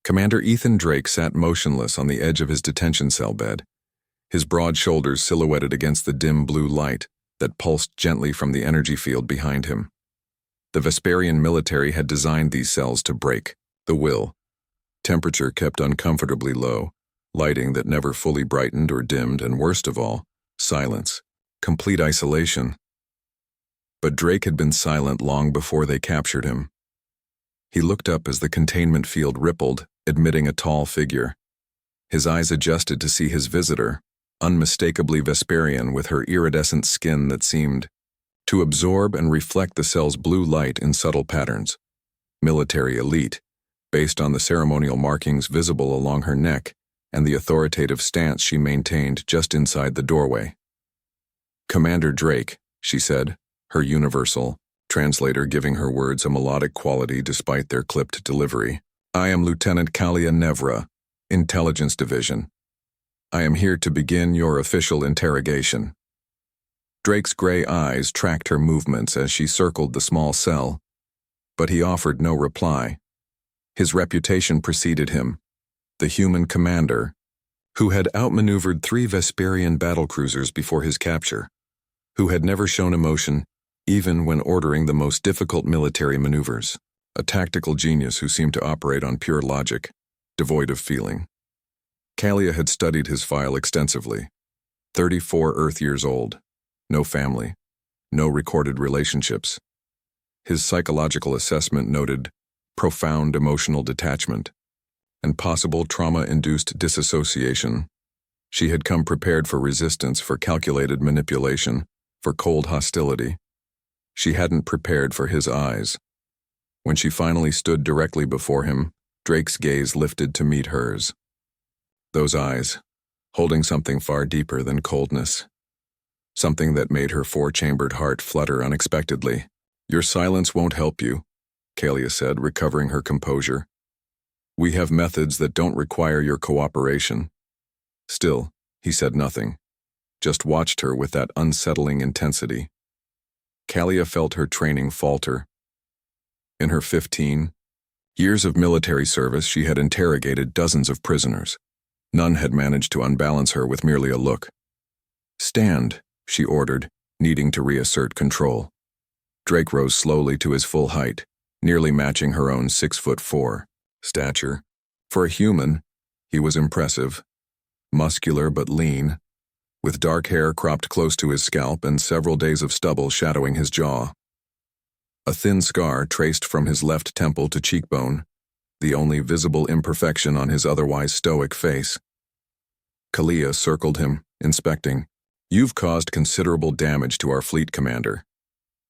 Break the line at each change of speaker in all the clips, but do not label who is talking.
Commander Ethan Drake sat motionless on the edge of his detention cell bed, his broad shoulders silhouetted against the dim blue light that pulsed gently from the energy field behind him. The Vesperian military had designed these cells to break the will. Temperature kept uncomfortably low, lighting that never fully brightened or dimmed, and worst of all, silence, complete isolation. But Drake had been silent long before they captured him. He looked up as the containment field rippled, admitting a tall figure. His eyes adjusted to see his visitor, unmistakably Vesperian, with her iridescent skin that seemed to absorb and reflect the cell's blue light in subtle patterns. Military elite, based on the ceremonial markings visible along her neck and the authoritative stance she maintained just inside the doorway. "Commander Drake," she said, her universal translator giving her words a melodic quality despite their clipped delivery. "I am Lieutenant Kalia Nevra, Intelligence Division. I am here to begin your official interrogation." Drake's gray eyes tracked her movements as she circled the small cell, but he offered no reply. His reputation preceded him, the human commander, who had outmaneuvered 3 Vesperian battlecruisers before his capture, who had never shown emotion even when ordering the most difficult military maneuvers, a tactical genius who seemed to operate on pure logic, devoid of feeling. Kalia had studied his file extensively. 34 Earth years old, no family, no recorded relationships. His psychological assessment noted profound emotional detachment and possible trauma-induced disassociation. She had come prepared for resistance, for calculated manipulation, for cold hostility. She hadn't prepared for his eyes. When she finally stood directly before him, Drake's gaze lifted to meet hers. Those eyes, holding something far deeper than coldness. Something that made her 4-chambered heart flutter unexpectedly. "Your silence won't help you," Kalia said, recovering her composure. "We have methods that don't require your cooperation." Still, he said nothing, just watched her with that unsettling intensity. Kalia felt her training falter. In her 15 years of military service, she had interrogated dozens of prisoners. None had managed to unbalance her with merely a look. "Stand," she ordered, needing to reassert control. Drake rose slowly to his full height, nearly matching her own 6'4" stature. For a human, he was impressive, muscular but lean, with dark hair cropped close to his scalp and several days of stubble shadowing his jaw. A thin scar traced from his left temple to cheekbone, the only visible imperfection on his otherwise stoic face. Kalia circled him, inspecting. "You've caused considerable damage to our fleet, Commander.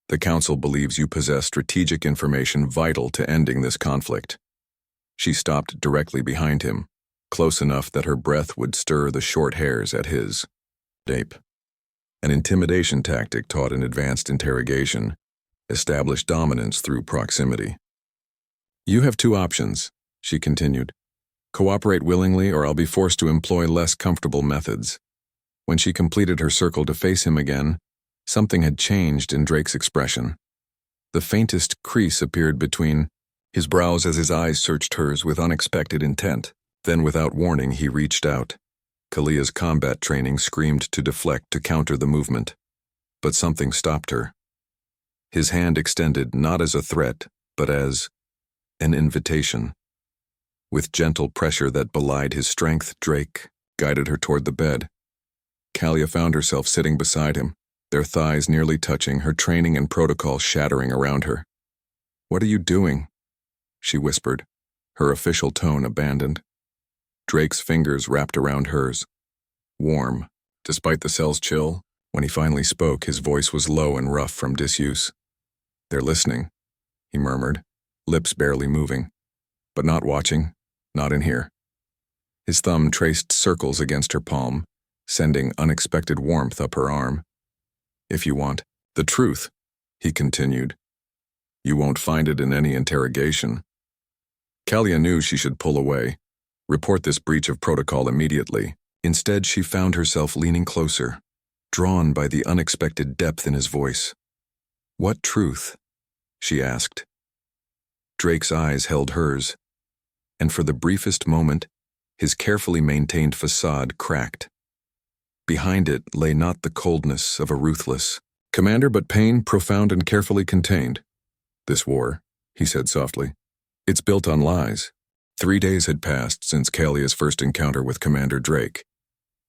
The Council believes you possess strategic information vital to ending this conflict." She stopped directly behind him, close enough that her breath would stir the short hairs at his nape. An intimidation tactic taught in advanced interrogation, established dominance through proximity. "You have 2 options," she continued. "Cooperate willingly, or I'll be forced to employ less comfortable methods." When she completed her circle to face him again, something had changed in Drake's expression. The faintest crease appeared between his brows as his eyes searched hers with unexpected intent. Then, without warning, he reached out. Kalia's combat training screamed to deflect, to counter the movement. But something stopped her. His hand extended not as a threat, but as an invitation. With gentle pressure that belied his strength, Drake guided her toward the bed. Kalia found herself sitting beside him, their thighs nearly touching, her training and protocol shattering around her. "What are you doing?" she whispered, her official tone abandoned. Drake's fingers wrapped around hers, warm, despite the cell's chill. When he finally spoke, his voice was low and rough from disuse. "They're listening," he murmured, lips barely moving. "But not watching, not in here." His thumb traced circles against her palm, sending unexpected warmth up her arm. "If you want the truth," he continued, "you won't find it in any interrogation." Kalia knew she should pull away, report this breach of protocol immediately. Instead, she found herself leaning closer, drawn by the unexpected depth in his voice. "What truth?" she asked. Drake's eyes held hers. and for the briefest moment, his carefully maintained facade cracked. Behind it lay not the coldness of a ruthless commander, but pain profound and carefully contained. "This war," he said softly, "it's built on lies." 3 days had passed since Kalia's first encounter with Commander Drake,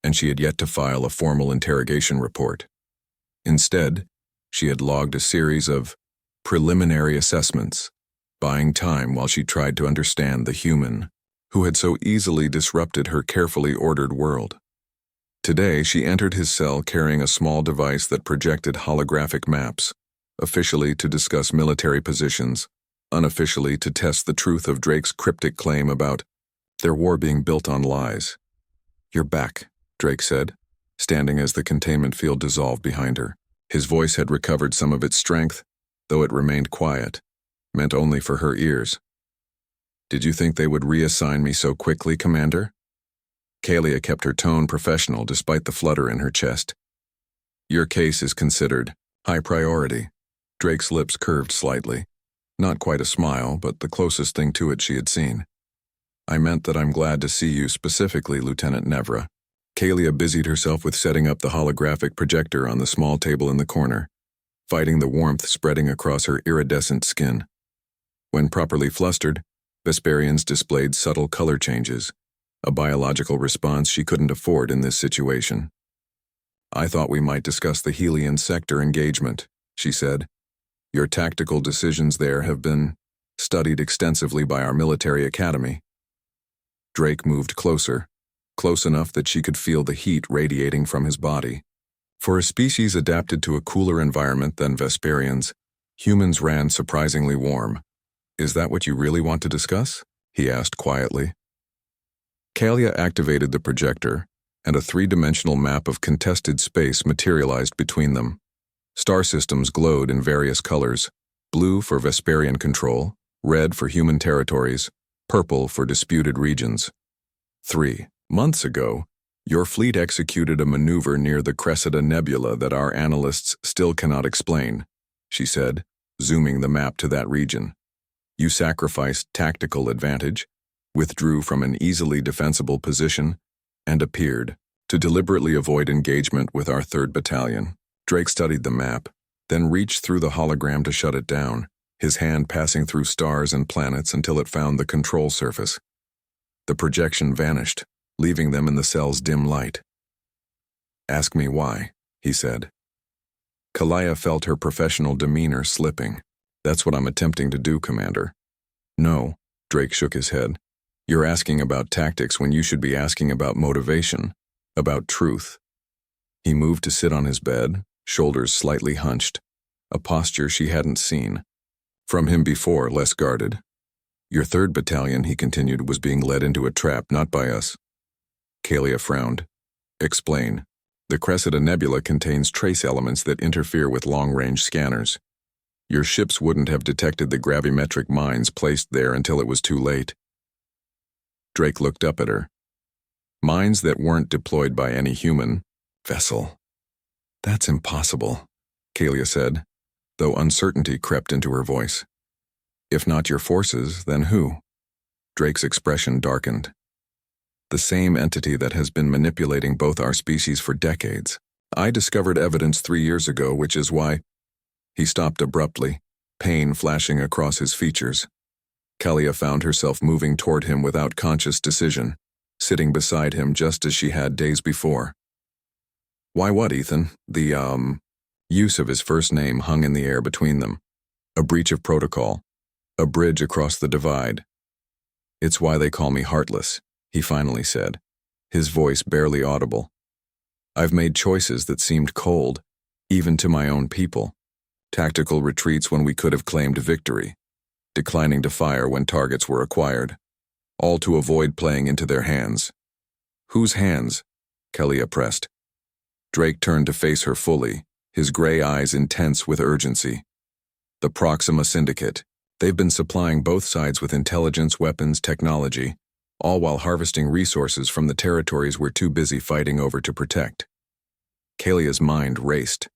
and she had yet to file a formal interrogation report. Instead, she had logged a series of preliminary assessments, buying time while she tried to understand the human who had so easily disrupted her carefully ordered world. Today, she entered his cell carrying a small device that projected holographic maps, officially to discuss military positions, unofficially to test the truth of Drake's cryptic claim about their war being built on lies. "You're back," Drake said, standing as the containment field dissolved behind her. His voice had recovered some of its strength, though it remained quiet, meant only for her ears. "Did you think they would reassign me so quickly, Commander?" Kalia kept her tone professional despite the flutter in her chest. "Your case is considered high priority." Drake's lips curved slightly. Not quite a smile, but the closest thing to it she had seen. "I meant that I'm glad to see you specifically, Lieutenant Nevra." Kalia busied herself with setting up the holographic projector on the small table in the corner, fighting the warmth spreading across her iridescent skin. When properly flustered, Vesperians displayed subtle color changes, a biological response she couldn't afford in this situation. "I thought we might discuss the Helian sector engagement," she said. "Your tactical decisions there have been studied extensively by our military academy." Drake moved closer, close enough that she could feel the heat radiating from his body. For a species adapted to a cooler environment than Vesperians, humans ran surprisingly warm. "Is that what you really want to discuss?" he asked quietly. Kalia activated the projector, and a three-dimensional map of contested space materialized between them. Star systems glowed in various colors: blue for Vesperian control, red for human territories, purple for disputed regions. 3 months ago, your fleet executed a maneuver near the Cressida Nebula that our analysts still cannot explain, she said, zooming the map to that region. You sacrificed tactical advantage, withdrew from an easily defensible position, and appeared to deliberately avoid engagement with our 3rd Battalion. Drake studied the map, then reached through the hologram to shut it down, his hand passing through stars and planets until it found the control surface. The projection vanished, leaving them in the cell's dim light. "Ask me why," he said. Kalia felt her professional demeanor slipping. "That's what I'm attempting to do, Commander." "No," Drake shook his head. "You're asking about tactics when you should be asking about motivation, about truth." He moved to sit on his bed, shoulders slightly hunched, a posture she hadn't seen from him before, less guarded. "Your 3rd Battalion," he continued, "was being led into a trap, not by us." Kalia frowned. "Explain." "The Cressida Nebula contains trace elements that interfere with long-range scanners. Your ships wouldn't have detected the gravimetric mines placed there until it was too late." Drake looked up at her. "Mines that weren't deployed by any human vessel." "That's impossible," Kalia said, though uncertainty crept into her voice. "If not your forces, then who?" Drake's expression darkened. "The same entity that has been manipulating both our species for decades. I discovered evidence 3 years ago, which is why—" He stopped abruptly, pain flashing across his features. Kalia found herself moving toward him without conscious decision, sitting beside him just as she had days before. "Why what, Ethan?" The use of his first name hung in the air between them. A breach of protocol. A bridge across the divide. "It's why they call me Heartless," he finally said, his voice barely audible. "I've made choices that seemed cold, even to my own people. Tactical retreats when we could have claimed victory. Declining to fire when targets were acquired. All to avoid playing into their hands." "Whose hands?" Kalia pressed. Drake turned to face her fully, his gray eyes intense with urgency. "The Proxima Syndicate. They've been supplying both sides with intelligence, weapons, technology, all while harvesting resources from the territories we're too busy fighting over to protect." Kalia's mind raced.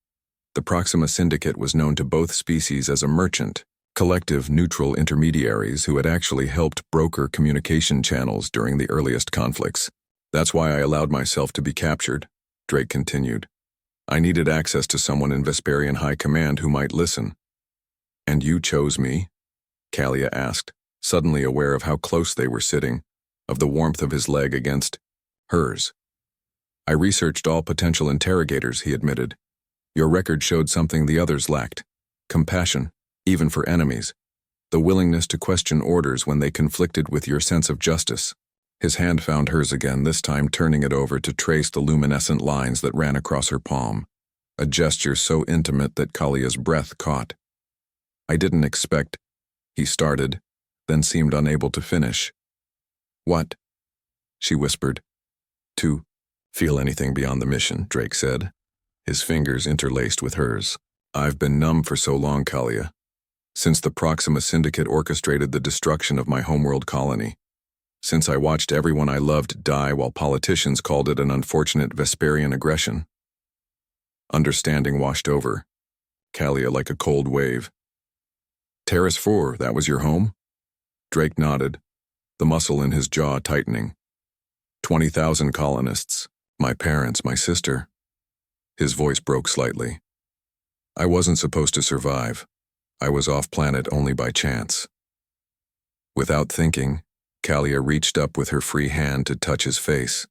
The Proxima Syndicate was known to both species as a merchant, collective neutral intermediaries who had actually helped broker communication channels during the earliest conflicts. That's why I allowed myself to be captured, Drake continued. I needed access to someone in Vesperian high command who might listen. And you chose me? Kalia asked, suddenly aware of how close they were sitting, of the warmth of his leg against hers. I researched all potential interrogators, he admitted. Your record showed something the others lacked. Compassion, even for enemies. The willingness to question orders when they conflicted with your sense of justice. His hand found hers again, this time turning it over to trace the luminescent lines that ran across her palm. A gesture so intimate that Kalia's breath caught. I didn't expect, he started, then seemed unable to finish. What? She whispered. To feel anything beyond the mission, Drake said, his fingers interlaced with hers. I've been numb for so long, Kalia. Since the Proxima Syndicate orchestrated the destruction of my homeworld colony. Since I watched everyone I loved die while politicians called it an unfortunate Vesperian aggression. Understanding washed over Kalia like a cold wave. Terrace 4, that was your home? Drake nodded, the muscle in his jaw tightening. 20,000 colonists, my parents, my sister. His voice broke slightly. I wasn't supposed to survive. I was off-planet only by chance. Without thinking, Kalia reached up with her free hand to touch his face,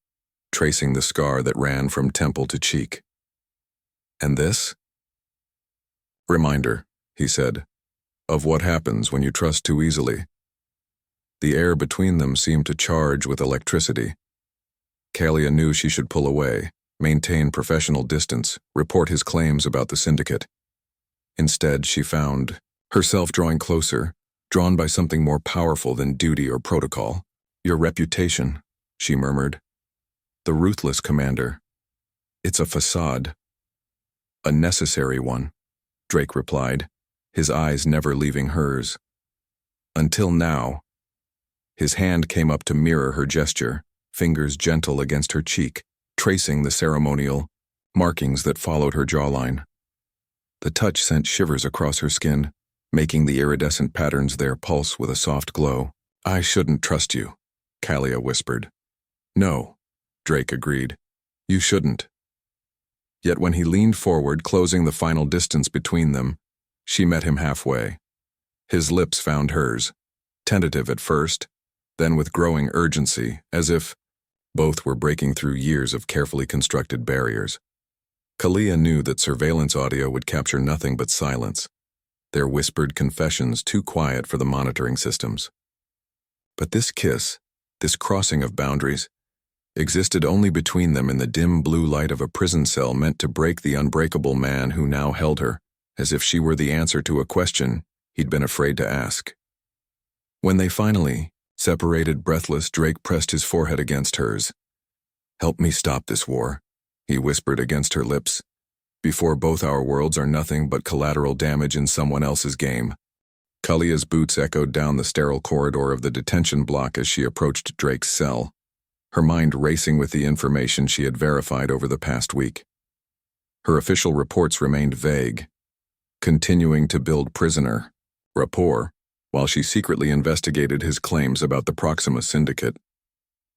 tracing the scar that ran from temple to cheek. And this? Reminder, he said, of what happens when you trust too easily. The air between them seemed to charge with electricity. Kalia knew she should pull away, maintain professional distance, report his claims about the syndicate. Instead, she found herself drawing closer, drawn by something more powerful than duty or protocol. Your reputation, she murmured. The ruthless commander. It's a facade. A necessary one, Drake replied, his eyes never leaving hers. Until now. His hand came up to mirror her gesture, fingers gentle against her cheek, tracing the ceremonial markings that followed her jawline. The touch sent shivers across her skin, making the iridescent patterns there pulse with a soft glow. I shouldn't trust you, Kalia whispered. No, Drake agreed. You shouldn't. Yet when he leaned forward, closing the final distance between them, she met him halfway. His lips found hers, tentative at first, then with growing urgency, as if both were breaking through years of carefully constructed barriers. Kalia knew that surveillance audio would capture nothing but silence, their whispered confessions too quiet for the monitoring systems. But this kiss, this crossing of boundaries, existed only between them in the dim blue light of a prison cell meant to break the unbreakable man who now held her, as if she were the answer to a question he'd been afraid to ask. When they finally separated breathless, Drake pressed his forehead against hers. Help me stop this war, he whispered against her lips. Before both our worlds are nothing but collateral damage in someone else's game. Kalia's boots echoed down the sterile corridor of the detention block as she approached Drake's cell, her mind racing with the information she had verified over the past week. Her official reports remained vague, continuing to build prisoner rapport while she secretly investigated his claims about the Proxima Syndicate.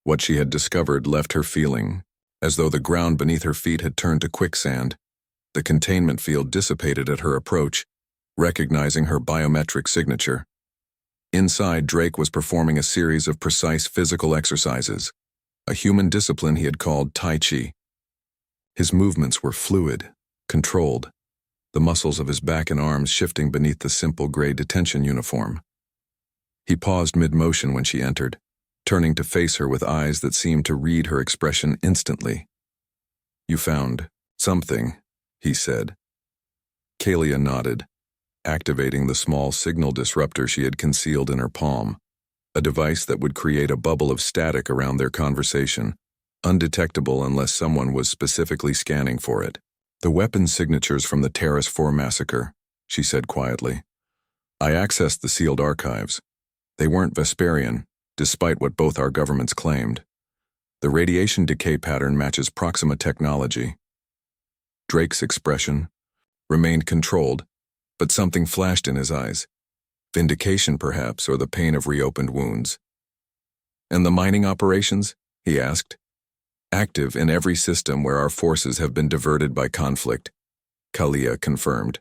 What she had discovered left her feeling as though the ground beneath her feet had turned to quicksand. The containment field dissipated at her approach, recognizing her biometric signature. Inside, Drake was performing a series of precise physical exercises, a human discipline he had called Tai Chi. His movements were fluid, controlled, the muscles of his back and arms shifting beneath the simple gray detention uniform. He paused mid-motion when she entered, turning to face her with eyes that seemed to read her expression instantly. You found something, he said. Kalia nodded, activating the small signal disruptor she had concealed in her palm, a device that would create a bubble of static around their conversation, undetectable unless someone was specifically scanning for it. The weapon signatures from the Terrace 4 massacre, she said quietly. I accessed the sealed archives. They weren't Vesperian, despite what both our governments claimed. The radiation decay pattern matches Proxima technology. Drake's expression remained controlled, but something flashed in his eyes. Vindication, perhaps, or the pain of reopened wounds. And the mining operations? He asked. Active in every system where our forces have been diverted by conflict, Kalia confirmed.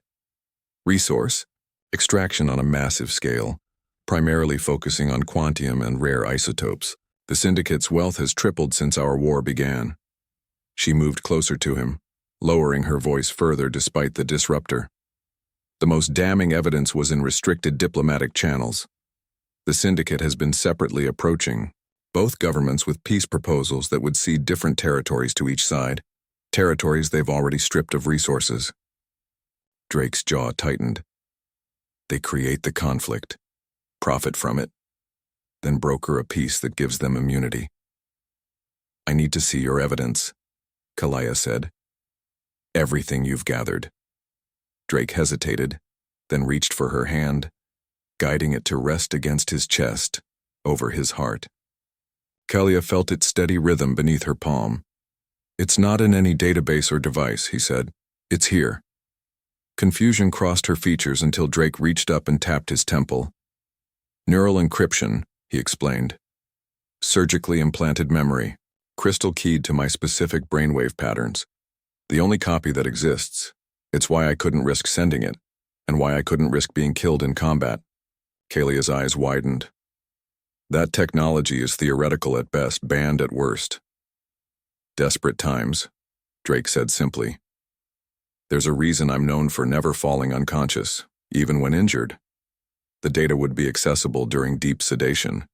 Resource? Extraction on a massive scale, primarily focusing on quantium and rare isotopes. The Syndicate's wealth has tripled since our war began. She moved closer to him, lowering her voice further despite the disruptor. The most damning evidence was in restricted diplomatic channels. The Syndicate has been separately approaching both governments with peace proposals that would cede different territories to each side, territories they've already stripped of resources. Drake's jaw tightened. They create the conflict, profit from it, then broker a peace that gives them immunity. I need to see your evidence, Kalia said. Everything you've gathered. Drake hesitated, then reached for her hand, guiding it to rest against his chest, over his heart. Kalia felt its steady rhythm beneath her palm. It's not in any database or device, he said. It's here. Confusion crossed her features until Drake reached up and tapped his temple. Neural encryption, he explained. Surgically implanted memory, crystal keyed to my specific brainwave patterns. The only copy that exists. It's why I couldn't risk sending it, and why I couldn't risk being killed in combat. Kalia's eyes widened. That technology is theoretical at best, banned at worst. Desperate times, Drake said simply. There's a reason I'm known for never falling unconscious, even when injured. The data would be accessible during deep sedation.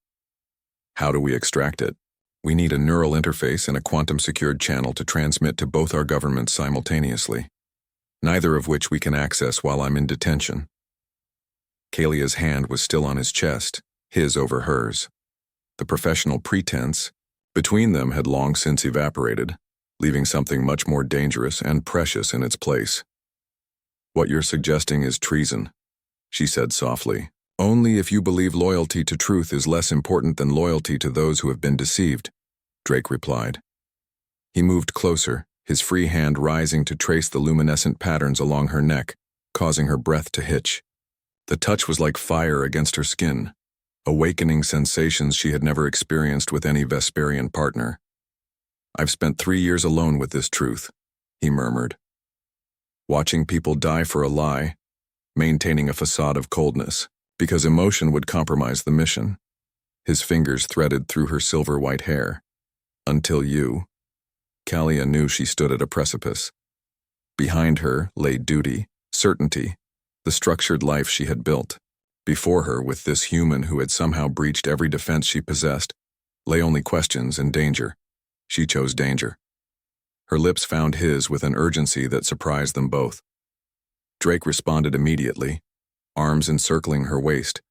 How do we extract it? We need a neural interface and a quantum-secured channel to transmit to both our governments simultaneously, neither of which we can access while I'm in detention. Kalia's hand was still on his chest, his over hers. The professional pretense between them had long since evaporated, leaving something much more dangerous and precious in its place. What you're suggesting is treason, she said softly. Only if you believe loyalty to truth is less important than loyalty to those who have been deceived, Drake replied. He moved closer, his free hand rising to trace the luminescent patterns along her neck, causing her breath to hitch. The touch was like fire against her skin, awakening sensations she had never experienced with any Vesperian partner. I've spent 3 years alone with this truth, he murmured. Watching people die for a lie, maintaining a facade of coldness, because emotion would compromise the mission. His fingers threaded through her silver-white hair. Until you. Kalia knew she stood at a precipice. Behind her lay duty, certainty, the structured life she had built. Before her, with this human who had somehow breached every defense she possessed, lay only questions and danger. She chose danger. Her lips found his with an urgency that surprised them both. Drake responded immediately, arms encircling her waist,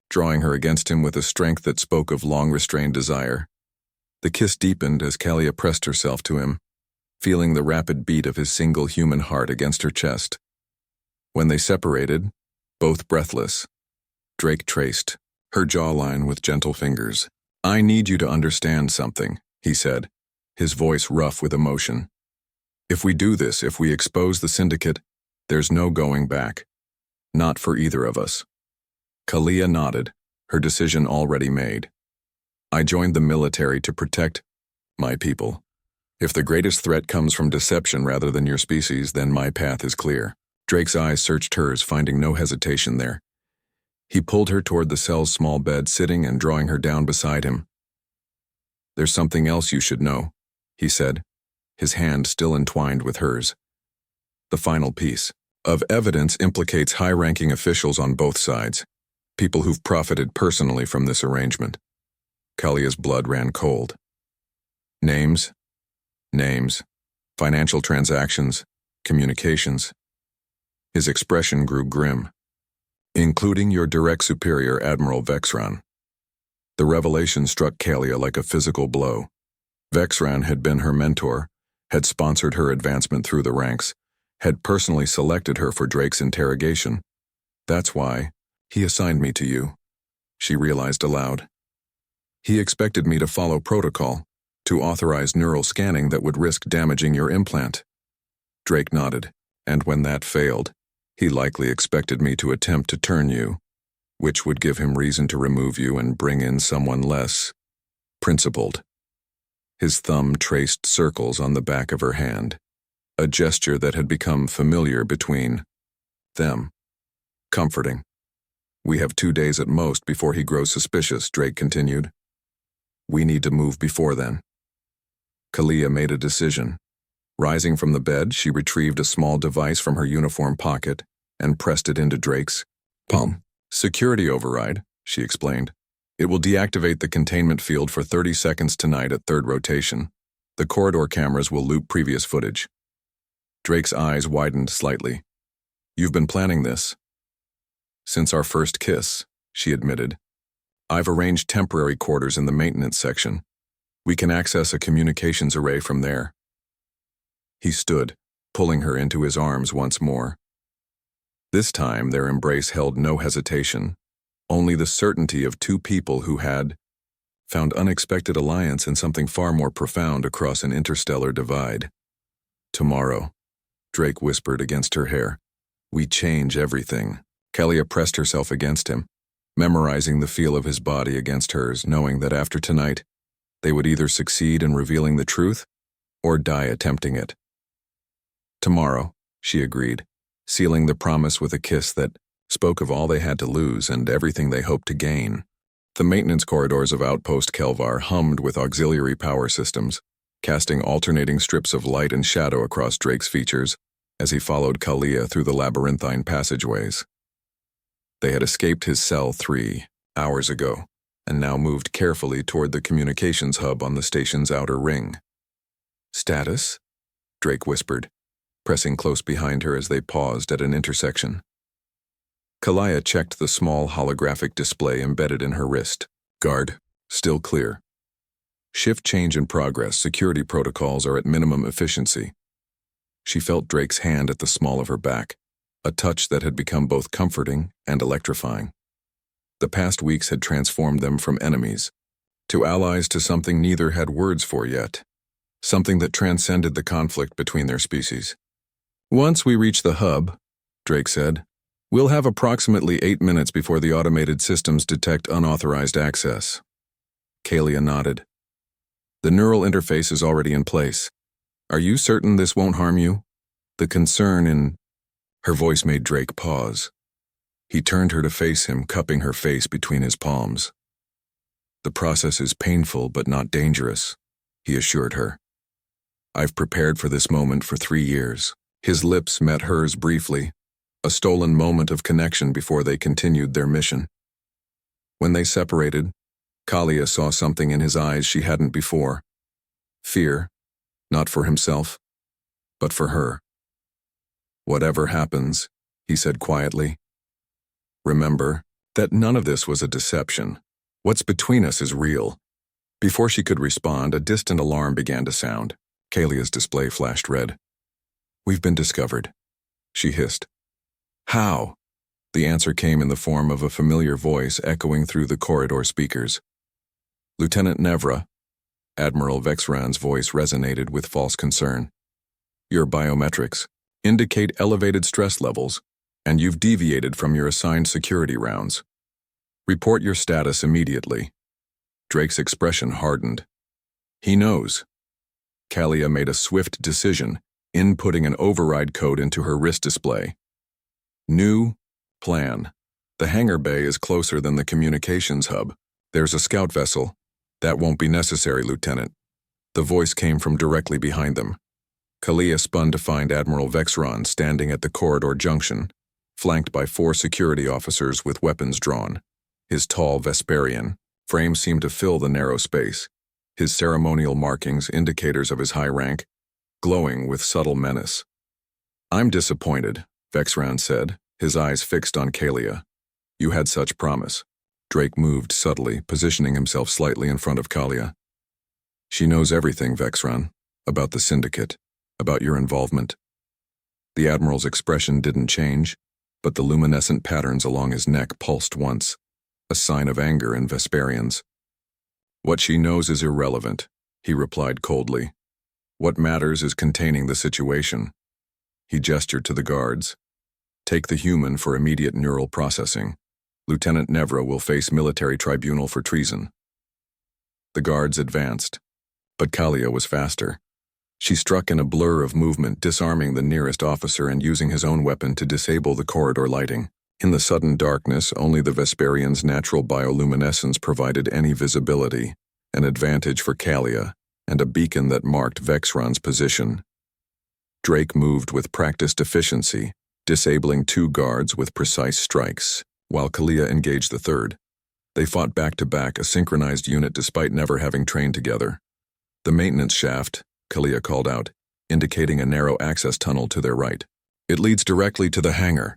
drawing her against him with a strength that spoke of long-restrained desire. The kiss deepened as Kalia pressed herself to him, feeling the rapid beat of his single human heart against her chest. When they separated, both breathless, Drake traced her jawline with gentle fingers. I need you to understand something, he said, his voice rough with emotion. If we do this, if we expose the Syndicate, there's no going back. Not for either of us. Kalia nodded, her decision already made. I joined the military to protect my people. If the greatest threat comes from deception rather than your species, then my path is clear. Drake's eyes searched hers, finding no hesitation there. He pulled her toward the cell's small bed, sitting and drawing her down beside him. There's something else you should know, he said, his hand still entwined with hers. The final piece of evidence implicates high-ranking officials on both sides, people who've profited personally from this arrangement. Kalia's blood ran cold. Names, financial transactions, communications. His expression grew grim. Including your direct superior, Admiral Vexran. The revelation struck Kalia like a physical blow. Vexran had been her mentor, had sponsored her advancement through the ranks, had personally selected her for Drake's interrogation. That's why he assigned me to you, she realized aloud. He expected me to follow protocol, to authorize neural scanning that would risk damaging your implant. Drake nodded, and when that failed, he likely expected me to attempt to turn you. which would give him reason to remove you and bring in someone less principled. His thumb traced circles on the back of her hand, a gesture that had become familiar between them. Comforting. We have 2 days at most before he grows suspicious, Drake continued. We need to move before then. Kalia made a decision. Rising from the bed, she retrieved a small device from her uniform pocket and pressed it into Drake's palm. Security override, she explained. It will deactivate the containment field for 30 seconds tonight at third rotation. The corridor cameras will loop previous footage. Drake's eyes widened slightly. You've been planning this? Since our first kiss, she admitted. I've arranged temporary quarters in the maintenance section. We can access a communications array from there. He stood, pulling her into his arms once more. This time their embrace held no hesitation, only the certainty of two people who had found unexpected alliance in something far more profound across an interstellar divide. Tomorrow, Drake whispered against her hair. We change everything. Kalia pressed herself against him, memorizing the feel of his body against hers, knowing that after tonight, they would either succeed in revealing the truth or die attempting it. Tomorrow, she agreed, sealing the promise with a kiss that spoke of all they had to lose and everything they hoped to gain. The maintenance corridors of Outpost Kelvar hummed with auxiliary power systems, casting alternating strips of light and shadow across Drake's features as he followed Kalia through the labyrinthine passageways. They had escaped his cell 3 hours ago, and now moved carefully toward the communications hub on the station's outer ring. Status? Drake whispered, pressing close behind her as they paused at an intersection. Kalia checked the small holographic display embedded in her wrist. Guard, still clear. Shift change in progress. Security protocols are at minimum efficiency. She felt Drake's hand at the small of her back, a touch that had become both comforting and electrifying. The past weeks had transformed them from enemies to allies to something neither had words for yet, something that transcended the conflict between their species. Once we reach the hub, Drake said, we'll have approximately 8 minutes before the automated systems detect unauthorized access. Kalia nodded. The neural interface is already in place. Are you certain this won't harm you? The concern in her voice made Drake pause. He turned her to face him, cupping her face between his palms. The process is painful but not dangerous, he assured her. I've prepared for this moment for 3 years. His lips met hers briefly, a stolen moment of connection before they continued their mission. When they separated, Kalia saw something in his eyes she hadn't before. Fear, not for himself, but for her. Whatever happens, he said quietly, remember that none of this was a deception. What's between us is real. Before she could respond, a distant alarm began to sound. Kalia's display flashed red. We've been discovered, she hissed. How? The answer came in the form of a familiar voice echoing through the corridor speakers. Lieutenant Nevra. Admiral Vexran's voice resonated with false concern. Your biometrics indicate elevated stress levels, and you've deviated from your assigned security rounds. Report your status immediately. Drake's expression hardened. He knows. Kalia made a swift decision, inputting an override code into her wrist display. New plan. The hangar bay is closer than the communications hub. There's a scout vessel. That won't be necessary, Lieutenant. The voice came from directly behind them. Kalia spun to find Admiral Vexran standing at the corridor junction, flanked by 4 security officers with weapons drawn. His tall Vesperian frame seemed to fill the narrow space, his ceremonial markings, indicators of his high rank, glowing with subtle menace. I'm disappointed, Vexran said, his eyes fixed on Kalia. You had such promise. Drake moved subtly, positioning himself slightly in front of Kalia. She knows everything, Vexran, about the Syndicate, about your involvement. The Admiral's expression didn't change, but the luminescent patterns along his neck pulsed once, a sign of anger in Vesperians. What she knows is irrelevant, he replied coldly. What matters is containing the situation. He gestured to the guards. Take the human for immediate neural processing. Lieutenant Nevra will face military tribunal for treason. The guards advanced, but Kalia was faster. She struck in a blur of movement, disarming the nearest officer and using his own weapon to disable the corridor lighting. In the sudden darkness, only the Vesperian's natural bioluminescence provided any visibility, an advantage for Kalia, and a beacon that marked Vexron's position. Drake moved with practiced efficiency, disabling 2 guards with precise strikes, while Kalia engaged the third. They fought back-to-back, a synchronized unit despite never having trained together. The maintenance shaft, Kalia called out, indicating a narrow access tunnel to their right. It leads directly to the hangar.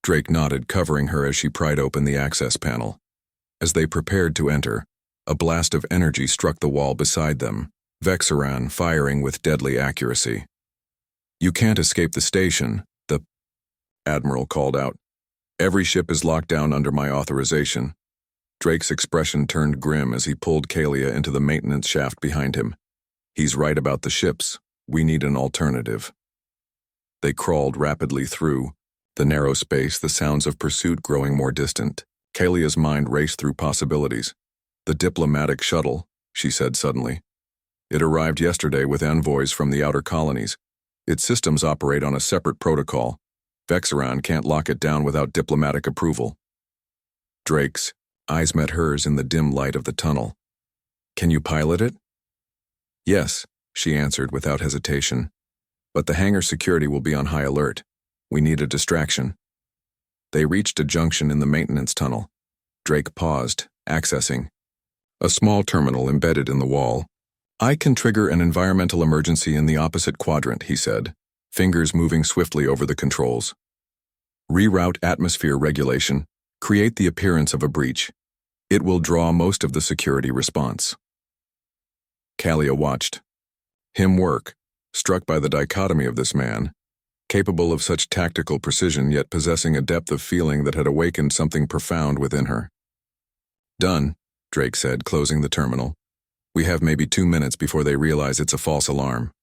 Drake nodded, covering her as she pried open the access panel. As they prepared to enter, a blast of energy struck the wall beside them, Vexron firing with deadly accuracy. "You can't escape the station," the Admiral called out. "Every ship is locked down under my authorization." Drake's expression turned grim as he pulled Kalia into the maintenance shaft behind him. "He's right about the ships. We need an alternative." They crawled rapidly through the narrow space, the sounds of pursuit growing more distant. Kalia's mind raced through possibilities. "The diplomatic shuttle," she said suddenly. "It arrived yesterday with envoys from the outer colonies. Its systems operate on a separate protocol. Vexron can't lock it down without diplomatic approval." Drake's eyes met hers in the dim light of the tunnel. "Can you pilot it?" "Yes," she answered without hesitation. "But the hangar security will be on high alert. We need a distraction." They reached a junction in the maintenance tunnel. Drake paused, accessing a small terminal embedded in the wall. "I can trigger an environmental emergency in the opposite quadrant," he said, fingers moving swiftly over the controls. "Reroute atmosphere regulation. Create the appearance of a breach. It will draw most of the security response." Kalia watched him work, struck by the dichotomy of this man, capable of such tactical precision yet possessing a depth of feeling that had awakened something profound within her. "Done," Drake said, closing the terminal. "We have maybe 2 minutes before they realize it's a false alarm."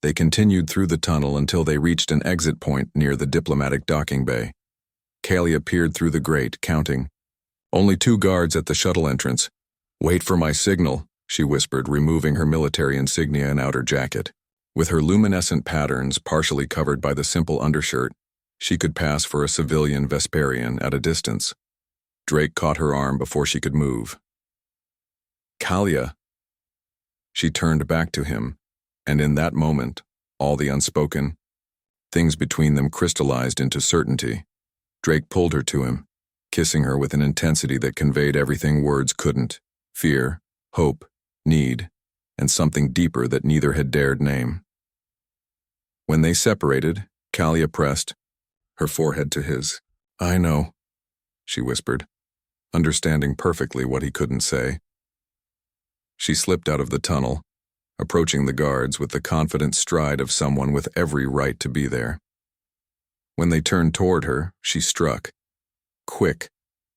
They continued through the tunnel until they reached an exit point near the diplomatic docking bay. Kalia peered through the grate, counting. "Only 2 guards at the shuttle entrance. Wait for my signal," she whispered, removing her military insignia and outer jacket. With her luminescent patterns partially covered by the simple undershirt, she could pass for a civilian Vesperian at a distance. Drake caught her arm before she could move. "Kalia." She turned back to him, and in that moment, all the unspoken things between them crystallized into certainty. Drake pulled her to him, kissing her with an intensity that conveyed everything words couldn't: fear, hope, need, and something deeper that neither had dared name. When they separated, Kalia pressed her forehead to his. "I know," she whispered, understanding perfectly what he couldn't say. She slipped out of the tunnel, approaching the guards with the confident stride of someone with every right to be there. When they turned toward her, she struck. Quick,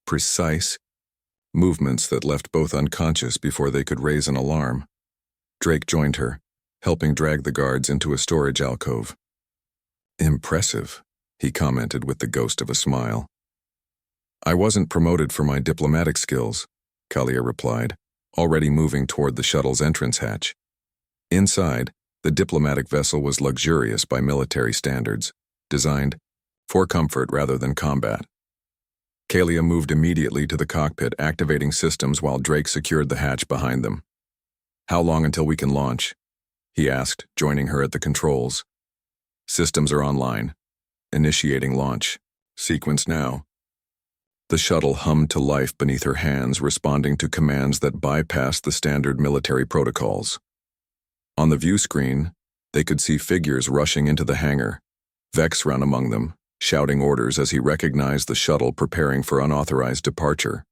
precise movements that left both unconscious before they could raise an alarm. Drake joined her, helping drag the guards into a storage alcove. "Impressive," he commented with the ghost of a smile. "I wasn't promoted for my diplomatic skills," Kalia replied, already moving toward the shuttle's entrance hatch. Inside, the diplomatic vessel was luxurious by military standards, designed for comfort rather than combat. Kalia moved immediately to the cockpit, activating systems while Drake secured the hatch behind them. "How long until we can launch?" he asked, joining her at the controls. "Systems are online. Initiating launch. Sequence now." The shuttle hummed to life beneath her hands, responding to commands that bypassed the standard military protocols. On the view screen, they could see figures rushing into the hangar, Vexron among them, shouting orders as he recognized the shuttle preparing for unauthorized departure.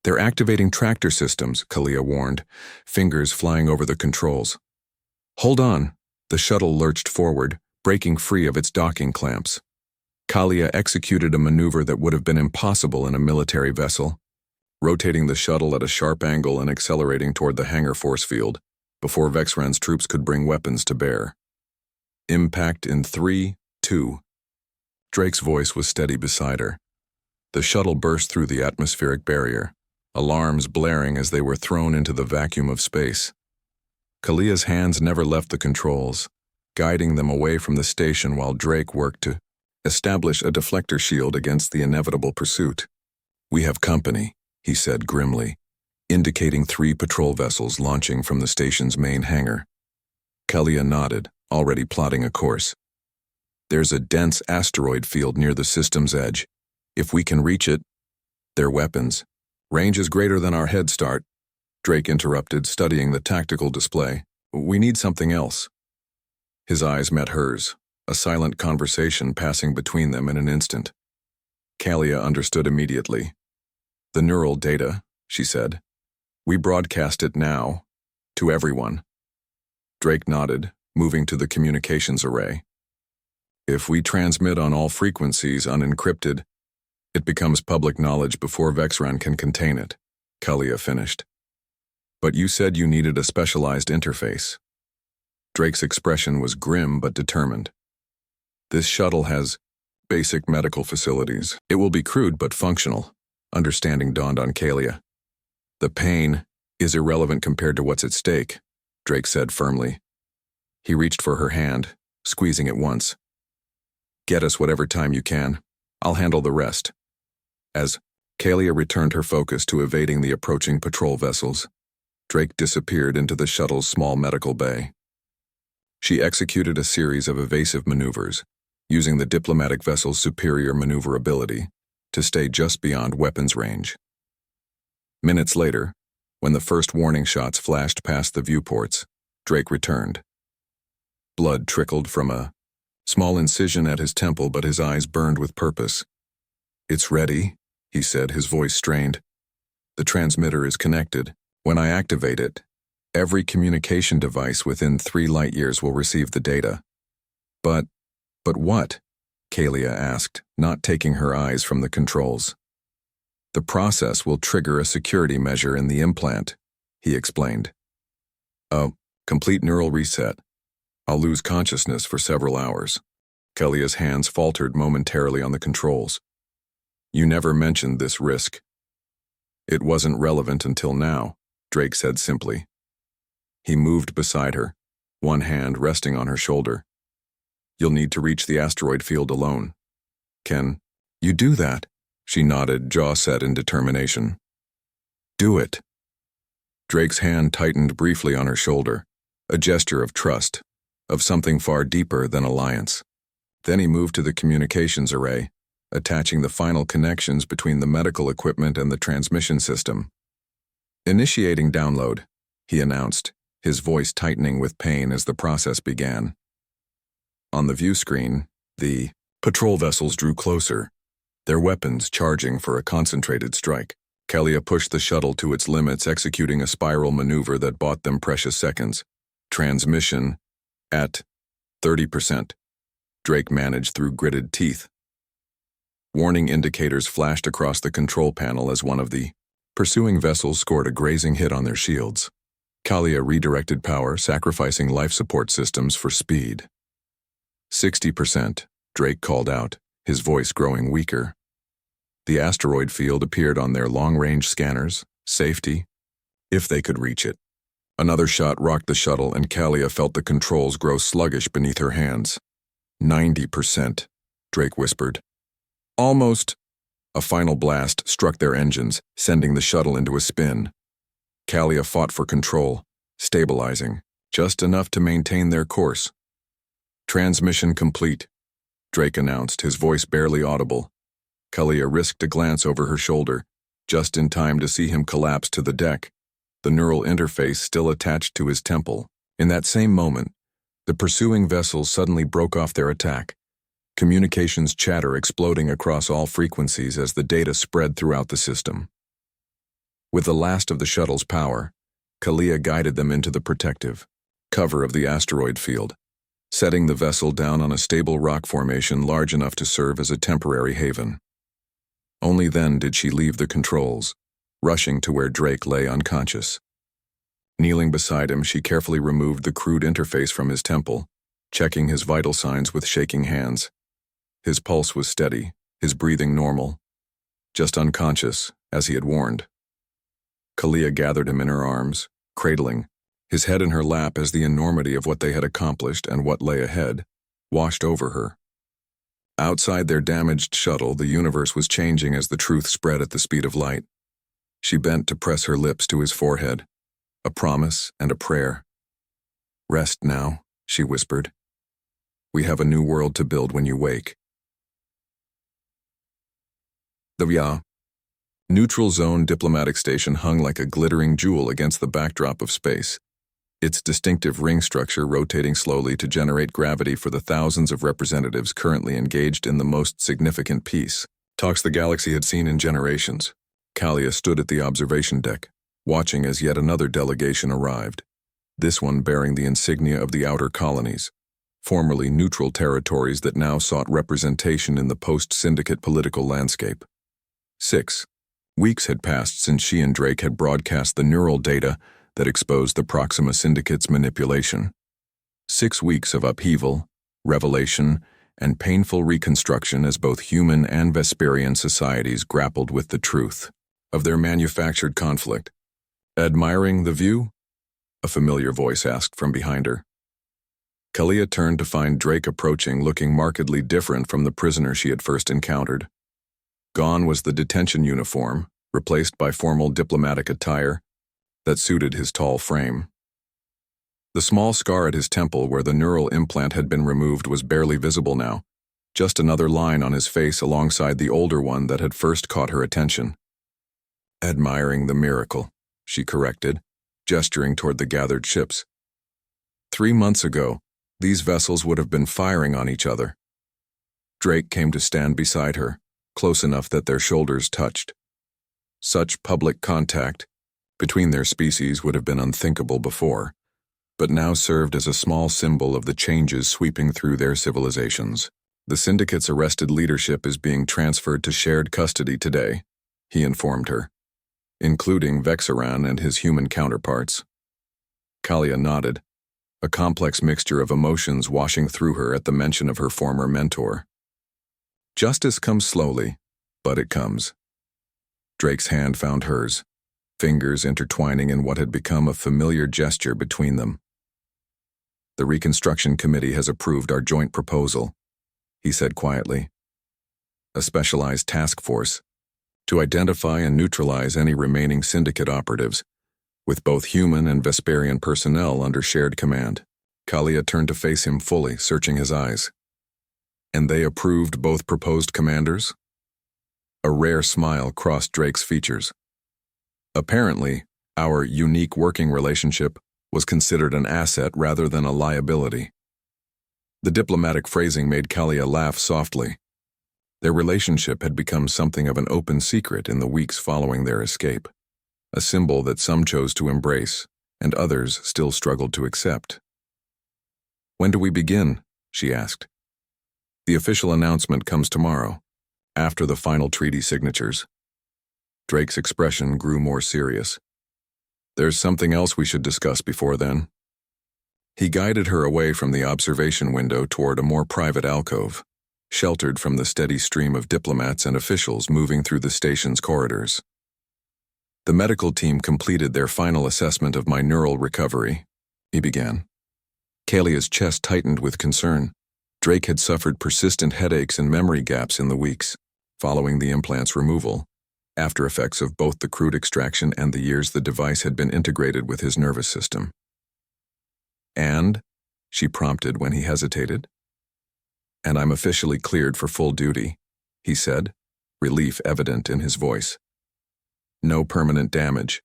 "They're activating tractor systems," Kalia warned, fingers flying over the controls. "Hold on." The shuttle lurched forward, breaking free of its docking clamps. Kalia executed a maneuver that would have been impossible in a military vessel, rotating the shuttle at a sharp angle and accelerating toward the hangar force field before Vexron's troops could bring weapons to bear. Impact in 3, 2. Drake's voice was steady beside her. The shuttle burst through the atmospheric barrier, alarms blaring as they were thrown into the vacuum of space. Kalia's hands never left the controls, guiding them away from the station while Drake worked to establish a deflector shield against the inevitable pursuit. "We have company," he said grimly, indicating 3 patrol vessels launching from the station's main hangar. Kalia nodded, already plotting a course. "There's a dense asteroid field near the system's edge. If we can reach it..." "Their weapons. Range is greater than our head start," Drake interrupted, studying the tactical display. "We need something else." His eyes met hers, a silent conversation passing between them in an instant. Kalia understood immediately. "The neural data," she said. "We broadcast it now, to everyone." Drake nodded, moving to the communications array. "If we transmit on all frequencies unencrypted, it becomes public knowledge before Vexran can contain it," Kalia finished. "But you said you needed a specialized interface." Drake's expression was grim but determined. "This shuttle has basic medical facilities. It will be crude but functional," understanding dawned on Kalia. "The pain is irrelevant compared to what's at stake," Drake said firmly. He reached for her hand, squeezing it once. "Get us whatever time you can. I'll handle the rest." As Kalia returned her focus to evading the approaching patrol vessels, Drake disappeared into the shuttle's small medical bay. She executed a series of evasive maneuvers, using the diplomatic vessel's superior maneuverability to stay just beyond weapons range. Minutes later, when the first warning shots flashed past the viewports, Drake returned. Blood trickled from a small incision at his temple, but his eyes burned with purpose. "It's ready," he said, his voice strained. "The transmitter is connected. When I activate it, every communication device within 3 light-years will receive the data." But what?" Kalia asked, not taking her eyes from the controls. "The process will trigger a security measure in the implant," he explained. "A complete neural reset. I'll lose consciousness for several hours." Kalia's hands faltered momentarily on the controls. "You never mentioned this risk." "It wasn't relevant until now," Drake said simply. He moved beside her, one hand resting on her shoulder. "You'll need to reach the asteroid field alone." "Can you do that?" She nodded, jaw set in determination. "Do it." Drake's hand tightened briefly on her shoulder, a gesture of trust, of something far deeper than alliance. Then he moved to the communications array, attaching the final connections between the medical equipment and the transmission system. "Initiating download," he announced, his voice tightening with pain as the process began. On the view screen, the patrol vessels drew closer, their weapons charging for a concentrated strike. Kalia pushed the shuttle to its limits, executing a spiral maneuver that bought them precious seconds. "Transmission at 30%. Drake managed through gritted teeth. Warning indicators flashed across the control panel as one of the pursuing vessels scored a grazing hit on their shields. Kalia redirected power, sacrificing life support systems for speed. 60%, Drake called out, his voice growing weaker. The asteroid field appeared on their long-range scanners. Safety, if they could reach it. Another shot rocked the shuttle, and Kalia felt the controls grow sluggish beneath her hands. 90%, Drake whispered. Almost. A final blast struck their engines, sending the shuttle into a spin. Kalia fought for control, stabilizing, just enough to maintain their course. "Transmission complete," Drake announced, his voice barely audible. Kalia risked a glance over her shoulder, just in time to see him collapse to the deck, the neural interface still attached to his temple. In that same moment, the pursuing vessels suddenly broke off their attack, communications chatter exploding across all frequencies as the data spread throughout the system. With the last of the shuttle's power, Kalia guided them into the protective cover of the asteroid field, setting the vessel down on a stable rock formation large enough to serve as a temporary haven. Only then did she leave the controls, rushing to where Drake lay unconscious. Kneeling beside him, she carefully removed the crude interface from his temple, checking his vital signs with shaking hands. His pulse was steady, his breathing normal. just unconscious, as he had warned. Kalia gathered him in her arms, cradling, his head in her lap as the enormity of what they had accomplished and what lay ahead washed over her. Outside their damaged shuttle, the universe was changing as the truth spread at the speed of light. She bent to press her lips to his forehead, a promise and a prayer. "Rest now," she whispered. "We have a new world to build when you wake." The neutral zone diplomatic station hung like a glittering jewel against the backdrop of space, its distinctive ring structure rotating slowly to generate gravity for the thousands of representatives currently engaged in the most significant peace talks the galaxy had seen in generations. Kalia stood at the observation deck, watching as yet another delegation arrived, this one bearing the insignia of the outer colonies, formerly neutral territories that now sought representation in the post-syndicate political landscape. 6 weeks had passed since she and Drake had broadcast the neural data that exposed the Proxima Syndicate's manipulation. 6 weeks of upheaval, revelation, and painful reconstruction as both human and Vesperian societies grappled with the truth of their manufactured conflict. "Admiring the view?" a familiar voice asked from behind her. Kalia turned to find Drake approaching, looking markedly different from the prisoner she had first encountered. Gone was the detention uniform, replaced by formal diplomatic attire that suited his tall frame. The small scar at his temple where the neural implant had been removed was barely visible now, just another line on his face alongside the older one that had first caught her attention. "Admiring the miracle," she corrected, gesturing toward the gathered ships. 3 months ago, these vessels would have been firing on each other. Drake came to stand beside her, close enough that their shoulders touched. Such public contact between their species would have been unthinkable before, but now served as a small symbol of the changes sweeping through their civilizations. "The Syndicate's arrested leadership is being transferred to shared custody today," he informed her, including Vexaran and his human counterparts. Kalia nodded, a complex mixture of emotions washing through her at the mention of her former mentor. Justice comes slowly, but it comes. Drake's hand found hers, fingers intertwining in what had become a familiar gesture between them. "The Reconstruction Committee has approved our joint proposal," he said quietly. "A specialized task force to identify and neutralize any remaining syndicate operatives, with both human and Vesperian personnel under shared command." Kalia turned to face him fully, searching his eyes. "And they approved both proposed commanders?" A rare smile crossed Drake's features. "Apparently, our unique working relationship was considered an asset rather than a liability." The diplomatic phrasing made Kalia laugh softly. Their relationship had become something of an open secret in the weeks following their escape, a symbol that some chose to embrace and others still struggled to accept. "When do we begin?" she asked. "The official announcement comes tomorrow, after the final treaty signatures." Drake's expression grew more serious. "There's something else we should discuss before then." He guided her away from the observation window toward a more private alcove, sheltered from the steady stream of diplomats and officials moving through the station's corridors. "The medical team completed their final assessment of my neural recovery," he began. Kalia's chest tightened with concern. Drake had suffered persistent headaches and memory gaps in the weeks following the implant's removal, after effects of both the crude extraction and the years the device had been integrated with his nervous system. "And?" she prompted when he hesitated. "And I'm officially cleared for full duty," he said, relief evident in his voice. "No permanent damage."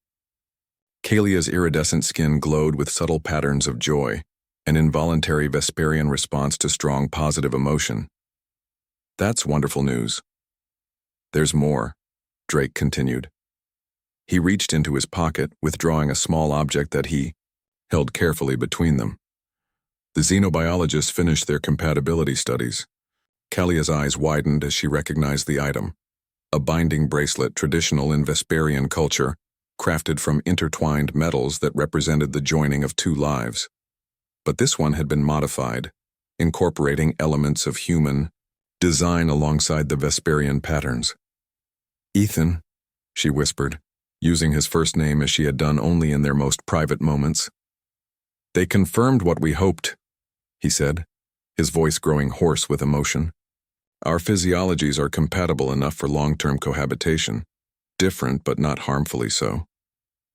Kalia's iridescent skin glowed with subtle patterns of joy, an involuntary Vesperian response to strong positive emotion. "That's wonderful news." "There's more," Drake continued. He reached into his pocket, withdrawing a small object that he held carefully between them. "The xenobiologists finished their compatibility studies." Kalia's eyes widened as she recognized the item, a binding bracelet traditional in Vesperian culture, crafted from intertwined metals that represented the joining of two lives. But this one had been modified, incorporating elements of human design alongside the Vesperian patterns. Ethan, she whispered, using his first name as she had done only in their most private moments. They confirmed what we hoped, he said, his voice growing hoarse with emotion. Our physiologies are compatible enough for long-term cohabitation, different but not harmfully so.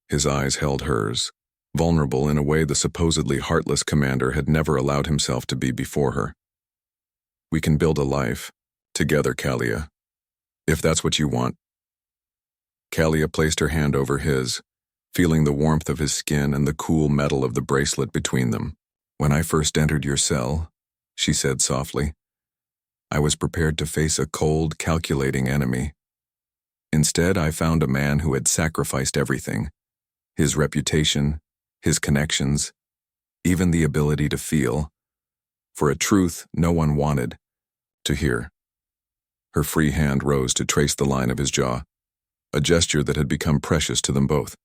His eyes held hers, vulnerable in a way the supposedly heartless commander had never allowed himself to be before her. We can build a life, together, Kalia, if that's what you want. Kalia placed her hand over his, feeling the warmth of his skin and the cool metal of the bracelet between them. When I first entered your cell, she said softly, I was prepared to face a cold, calculating enemy. Instead, I found a man who had sacrificed everything, his reputation, his connections, even the ability to feel, for a truth no one wanted to hear. Her free hand rose to trace the line of his jaw, a gesture that had become precious to them both.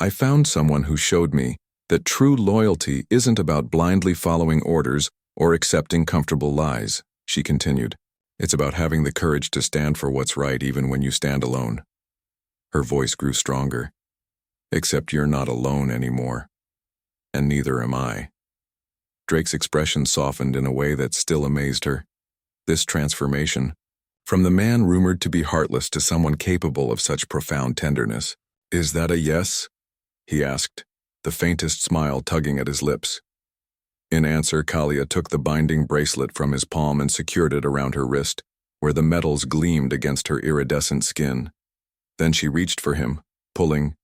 I found someone who showed me that true loyalty isn't about blindly following orders or accepting comfortable lies, she continued. It's about having the courage to stand for what's right even when you stand alone. Her voice grew stronger. Except you're not alone anymore. And neither am I. Drake's expression softened in a way that still amazed her. This transformation, from the man rumored to be heartless to someone capable of such profound tenderness. Is that a yes? He asked, the faintest smile tugging at his lips. In answer, Kalia took the binding bracelet from his palm and secured it around her wrist, where the metals gleamed against her iridescent skin. Then she reached for him, pulling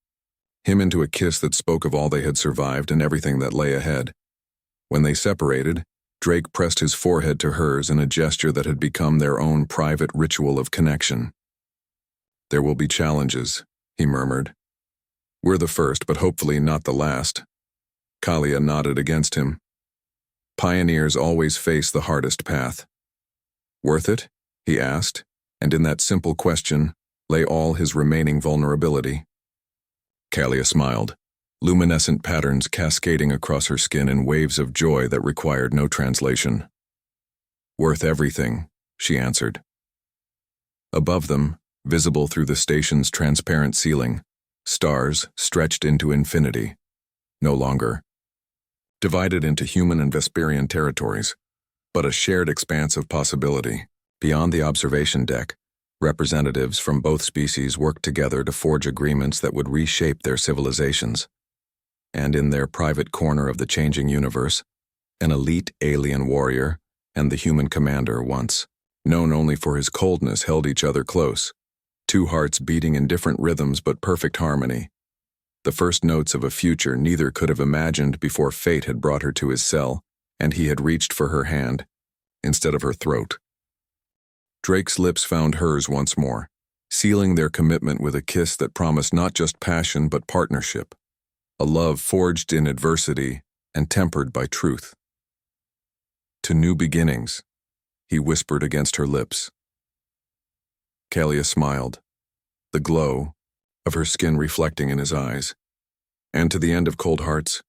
him into a kiss that spoke of all they had survived and everything that lay ahead. When they separated, Drake pressed his forehead to hers in a gesture that had become their own private ritual of connection. There will be challenges, he murmured. We're the first, but hopefully not the last. Kalia nodded against him. Pioneers always face the hardest path. Worth it? He asked, and in that simple question lay all his remaining vulnerability. Kalia smiled, luminescent patterns cascading across her skin in waves of joy that required no translation. Worth everything, she answered. Above them, visible through the station's transparent ceiling, stars stretched into infinity, no longer divided into human and Vesperian territories, but a shared expanse of possibility. Beyond the observation deck, representatives from both species worked together to forge agreements that would reshape their civilizations. And in their private corner of the changing universe, an elite alien warrior and the human commander, once known only for his coldness, held each other close, two hearts beating in different rhythms but perfect harmony. The first notes of a future neither could have imagined before fate had brought her to his cell, and he had reached for her hand, instead of her throat. Drake's lips found hers once more, sealing their commitment with a kiss that promised not just passion but partnership, a love forged in adversity and tempered by truth. To new beginnings, he whispered against her lips. Kalia smiled, the glow of her skin reflecting in his eyes. And to the end of Cold Hearts,